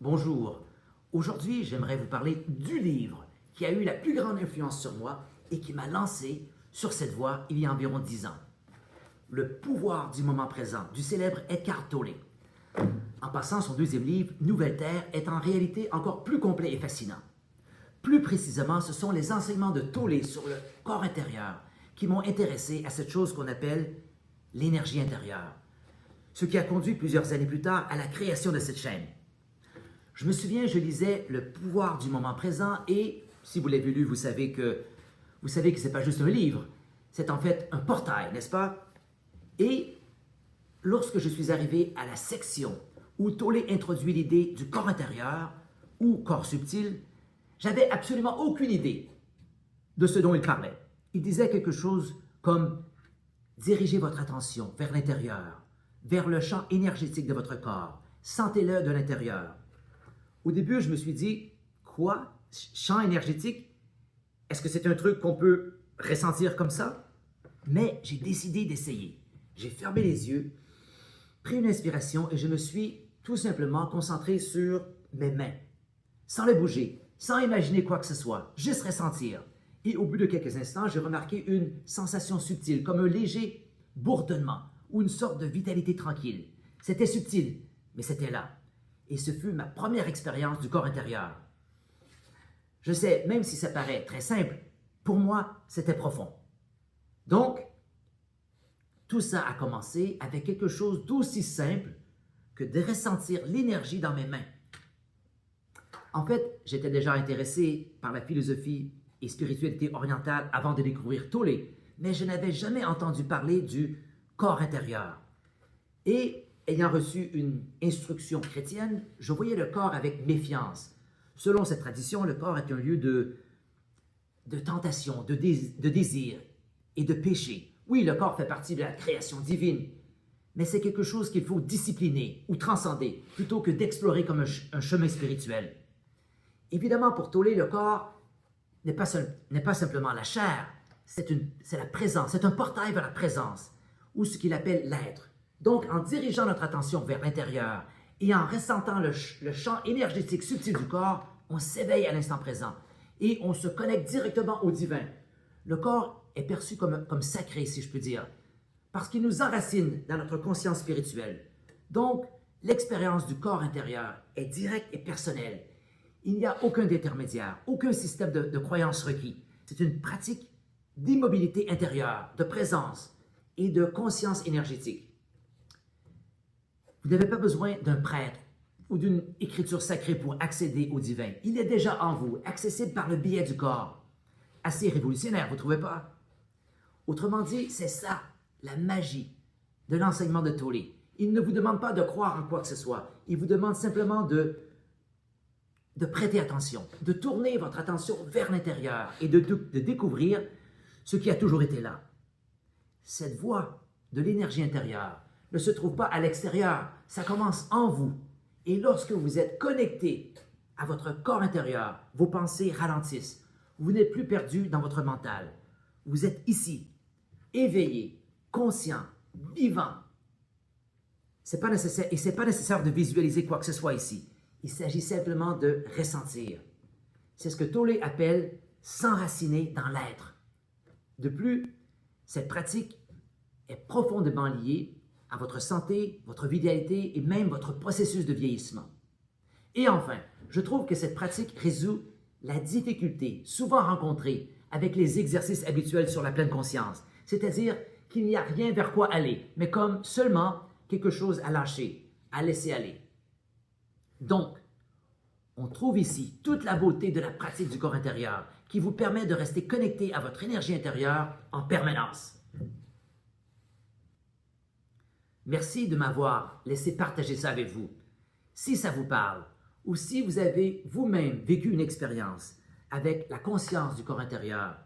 Bonjour. Aujourd'hui, j'aimerais vous parler du livre qui a eu la plus grande influence sur moi et qui m'a lancé sur cette voie il y a environ 10 ans. Le pouvoir du moment présent, du célèbre Eckhart Tolle. En passant, son deuxième livre, Nouvelle Terre, est en réalité encore plus complet et fascinant. Plus précisément, ce sont les enseignements de Tolle sur le corps intérieur qui m'ont intéressé à cette chose qu'on appelle l'énergie intérieure, ce qui a conduit plusieurs années plus tard à la création de cette chaîne. Je me souviens, je lisais Le pouvoir du moment présent et, si vous l'avez lu, vous savez que ce n'est pas juste un livre, c'est en fait un portail, n'est-ce pas? Et lorsque je suis arrivé à la section où Tolle introduit l'idée du corps intérieur ou corps subtil, j'avais absolument aucune idée de ce dont il parlait. Il disait quelque chose comme « Dirigez votre attention vers l'intérieur, vers le champ énergétique de votre corps, sentez-le de l'intérieur. » Au début, je me suis dit, quoi? Champ énergétique? Est-ce que c'est un truc qu'on peut ressentir comme ça? Mais j'ai décidé d'essayer. J'ai fermé les yeux, pris une inspiration et je me suis tout simplement concentré sur mes mains, sans les bouger, sans imaginer quoi que ce soit, juste ressentir. Et au bout de quelques instants, j'ai remarqué une sensation subtile, comme un léger bourdonnement ou une sorte de vitalité tranquille. C'était subtil, mais c'était là. Et ce fut ma première expérience du corps intérieur. Je sais, même si ça paraît très simple, pour moi, c'était profond. Donc, tout ça a commencé avec quelque chose d'aussi simple que de ressentir l'énergie dans mes mains. En fait, j'étais déjà intéressé par la philosophie et spiritualité orientale avant de découvrir Tolle, mais je n'avais jamais entendu parler du corps intérieur. Et ayant reçu une instruction chrétienne, je voyais le corps avec méfiance. Selon cette tradition, le corps est un lieu de tentation, de désir et de péché. Oui, le corps fait partie de la création divine, mais c'est quelque chose qu'il faut discipliner ou transcender plutôt que d'explorer comme un chemin spirituel. Évidemment, pour Tolle, le corps n'est pas simplement la chair, c'est la présence, c'est un portail vers la présence, ou ce qu'il appelle l'être. Donc, en dirigeant notre attention vers l'intérieur et en ressentant le champ énergétique subtil du corps, on s'éveille à l'instant présent et on se connecte directement au divin. Le corps est perçu comme sacré, si je peux dire, parce qu'il nous enracine dans notre conscience spirituelle. Donc, l'expérience du corps intérieur est directe et personnelle. Il n'y a aucun intermédiaire, aucun système de croyance requis. C'est une pratique d'immobilité intérieure, de présence et de conscience énergétique. Vous n'avez pas besoin d'un prêtre ou d'une écriture sacrée pour accéder au divin. Il est déjà en vous, accessible par le biais du corps. Assez révolutionnaire, vous ne trouvez pas? Autrement dit, c'est ça, la magie de l'enseignement de Tolle. Il ne vous demande pas de croire en quoi que ce soit. Il vous demande simplement de prêter attention, de tourner votre attention vers l'intérieur et de découvrir ce qui a toujours été là. Cette voie de l'énergie intérieure ne se trouve pas à l'extérieur, ça commence en vous. Et lorsque vous êtes connecté à votre corps intérieur, vos pensées ralentissent. Vous n'êtes plus perdu dans votre mental. Vous êtes ici, éveillé, conscient, vivant. Ce n'est pas nécessaire de visualiser quoi que ce soit ici. Il s'agit simplement de ressentir. C'est ce que Tolle appelle s'enraciner dans l'être. De plus, cette pratique est profondément liée à votre santé, votre vitalité et même votre processus de vieillissement. Et enfin, je trouve que cette pratique résout la difficulté souvent rencontrée avec les exercices habituels sur la pleine conscience, c'est-à-dire qu'il n'y a rien vers quoi aller, mais comme seulement quelque chose à lâcher, à laisser aller. Donc, on trouve ici toute la beauté de la pratique du corps intérieur qui vous permet de rester connecté à votre énergie intérieure en permanence. Merci de m'avoir laissé partager ça avec vous. Si ça vous parle, ou si vous avez vous-même vécu une expérience avec la conscience du corps intérieur,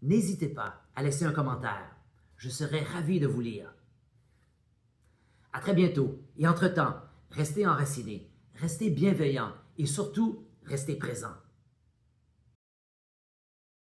n'hésitez pas à laisser un commentaire. Je serai ravi de vous lire. À très bientôt et entre-temps, restez enracinés, restez bienveillants et surtout, restez présents.